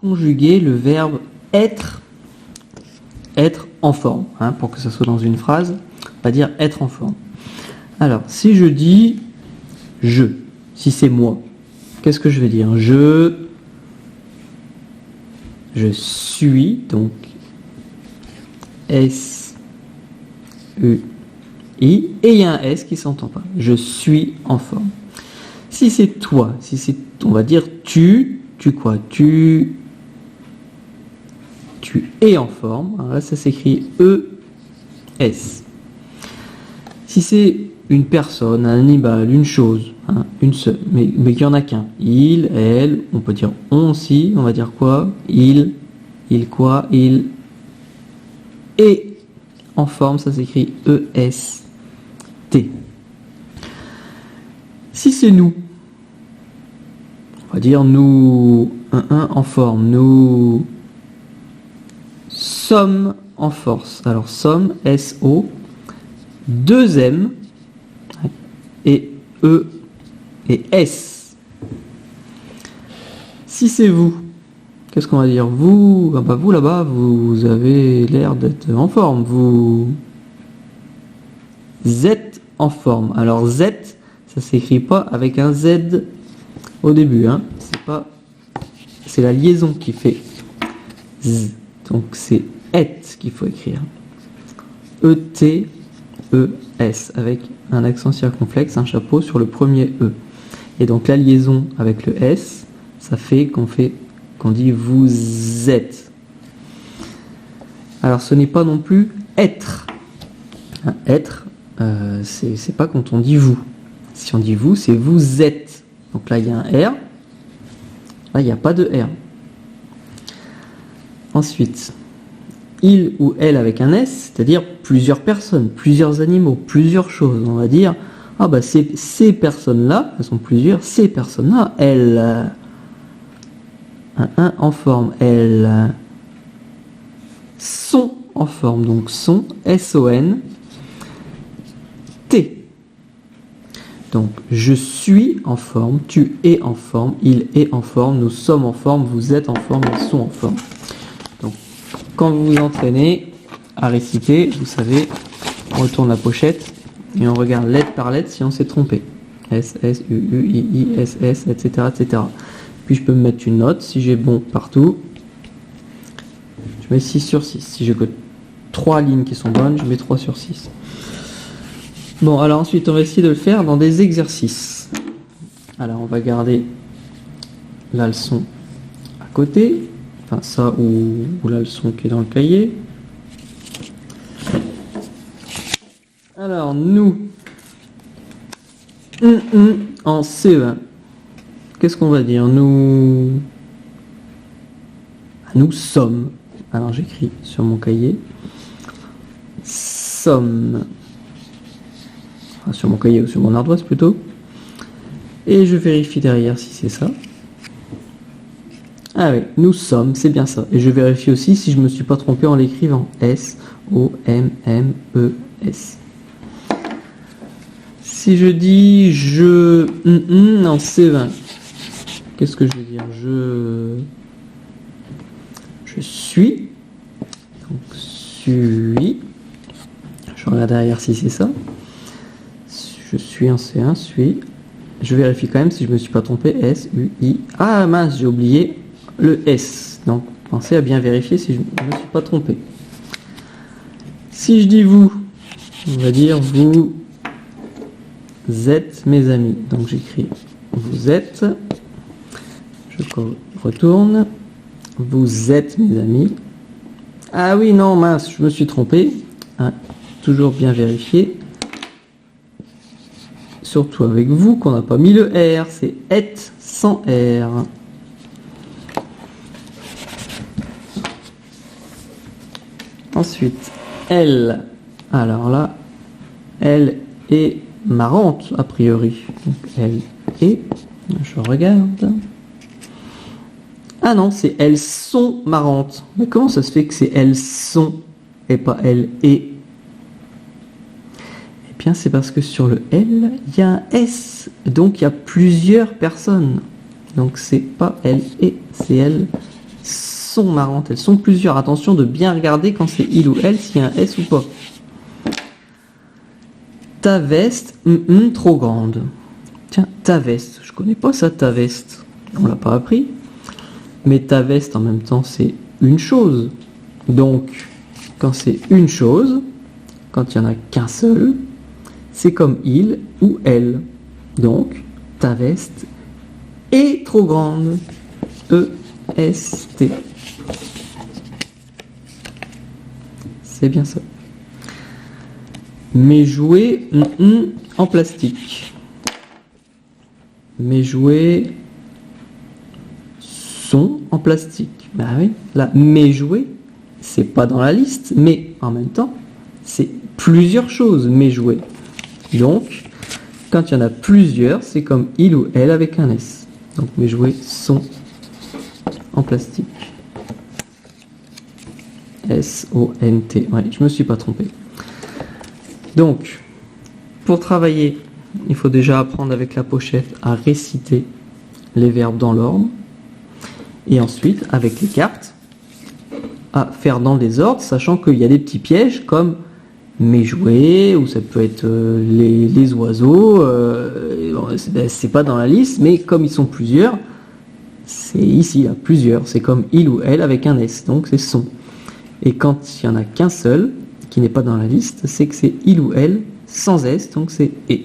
conjuguer le verbe être en forme, hein, pour que ça soit dans une phrase, on va dire être en forme. Alors, si je dis je, si c'est moi, qu'est-ce que je vais dire? Je suis, donc S-U-I, et il y a un S qui s'entend pas. Je suis en forme. Si c'est toi, si c'est, on va dire tu quoi? Tu es en forme. Alors là, ça s'écrit E-S. Si c'est une personne, un animal, une chose, hein, une seule, mais qu'il n'y en a qu'un. Il, elle, on peut dire on aussi, on va dire quoi? Il quoi? Il est en forme, ça s'écrit E-S-T. Si c'est nous, on va dire nous, en forme, nous sommes en force. Alors sommes, S-O, 2 M, et E et S. Si c'est vous, qu'est-ce qu'on va dire? Vous, ah bah vous là-bas, vous avez l'air d'être en forme. Vous êtes en forme. Alors Z, ça s'écrit pas avec un Z au début, hein. C'est la liaison qui fait Z. Donc c'est et qu'il faut écrire. E-T-E-S avec un accent circonflexe, un chapeau sur le premier E. Et donc la liaison avec le S, ça fait qu'on dit vous êtes. Alors ce n'est pas non plus être. Être, c'est pas quand on dit vous. Si on dit vous, c'est vous êtes. Donc là il y a un R. Là il n'y a pas de R. Ensuite, il ou elle avec un S, c'est-à-dire plusieurs personnes, plusieurs animaux, plusieurs choses. On va dire, ah bah ces personnes-là, elles sont plusieurs, ces personnes-là, elles, en forme, elles sont en forme, donc sont, S-O-N-T. Donc, je suis en forme, tu es en forme, il est en forme, nous sommes en forme, vous êtes en forme, ils sont en forme. Donc, quand vous vous entraînez à réciter, vous savez, on retourne la pochette et on regarde lettre par lettre si on s'est trompé. S, S, U, U, I, I, S, S, etc., etc. Puis je peux me mettre une note si j'ai bon partout. Je mets 6 sur 6. Si j'ai que 3 lignes qui sont bonnes, je mets 3 sur 6. Bon, alors ensuite, on va essayer de le faire dans des exercices. Alors, on va garder la leçon à côté. Enfin, ça ou la leçon qui est dans le cahier. Alors, nous, en CE1, qu'est-ce qu'on va dire? Nous sommes. Alors, j'écris sur mon cahier. Sommes. Enfin, sur mon cahier ou sur mon ardoise plutôt. Et je vérifie derrière si c'est ça. Ah oui, nous sommes, c'est bien ça. Et je vérifie aussi si je ne me suis pas trompé en l'écrivant. S-O-M-M-E-S. Si je dis je en C20, qu'est-ce que je vais dire? Je suis. Donc, suis. Je regarde derrière si c'est ça. Je suis en C1, suis. Je vérifie quand même si je ne me suis pas trompé. S-U-I. Ah mince, j'ai oublié le S. Donc, pensez à bien vérifier si je ne me suis pas trompé. Si je dis vous, on va dire vous êtes mes amis. Donc, j'écris vous êtes. Je retourne. Vous êtes mes amis. Ah oui, non, mince, je me suis trompé. Hein, toujours bien vérifier. Surtout avec vous, qu'on n'a pas mis le R. C'est et sans R. Ensuite, elle. Alors là, elle est marrante, a priori. Donc, elle est. Je regarde. Ah non, c'est elles sont marrantes. Mais comment ça se fait que c'est elles sont et pas elles et? Eh bien, c'est parce que sur le L, il y a un S. Donc, il y a plusieurs personnes. Donc, c'est pas elles et, c'est elles sont marrantes, elles sont plusieurs. Attention de bien regarder quand c'est il ou elle, s'il y a un S ou pas. Ta veste, trop grande. Tiens, ta veste, je connais pas ça, ta veste. On l'a pas appris. Mais ta veste, en même temps, c'est une chose. Donc, quand c'est une chose, quand il n'y en a qu'un seul, c'est comme il ou elle. Donc, ta veste est trop grande. E-S-T. C'est bien ça. Mes jouets en plastique. Mes jouets sont en plastique. Bah oui, là, mes jouets, c'est pas dans la liste, mais en même temps, c'est plusieurs choses, mes jouets. Donc, quand il y en a plusieurs, c'est comme il ou elle avec un S. Donc, mes jouets sont en plastique. S-O-N-T. Ouais, je me suis pas trompé. Donc, pour travailler, il faut déjà apprendre avec la pochette à réciter les verbes dans l'ordre. Et ensuite, avec les cartes, à faire dans le désordre, sachant qu'il y a des petits pièges comme mes jouets, ou ça peut être les oiseaux. C'est pas dans la liste, mais comme ils sont plusieurs, c'est ici, il y a plusieurs. C'est comme il ou elle avec un S, donc c'est son. Et quand il n'y en a qu'un seul, qui n'est pas dans la liste, c'est que c'est il ou elle sans S, donc c'est et.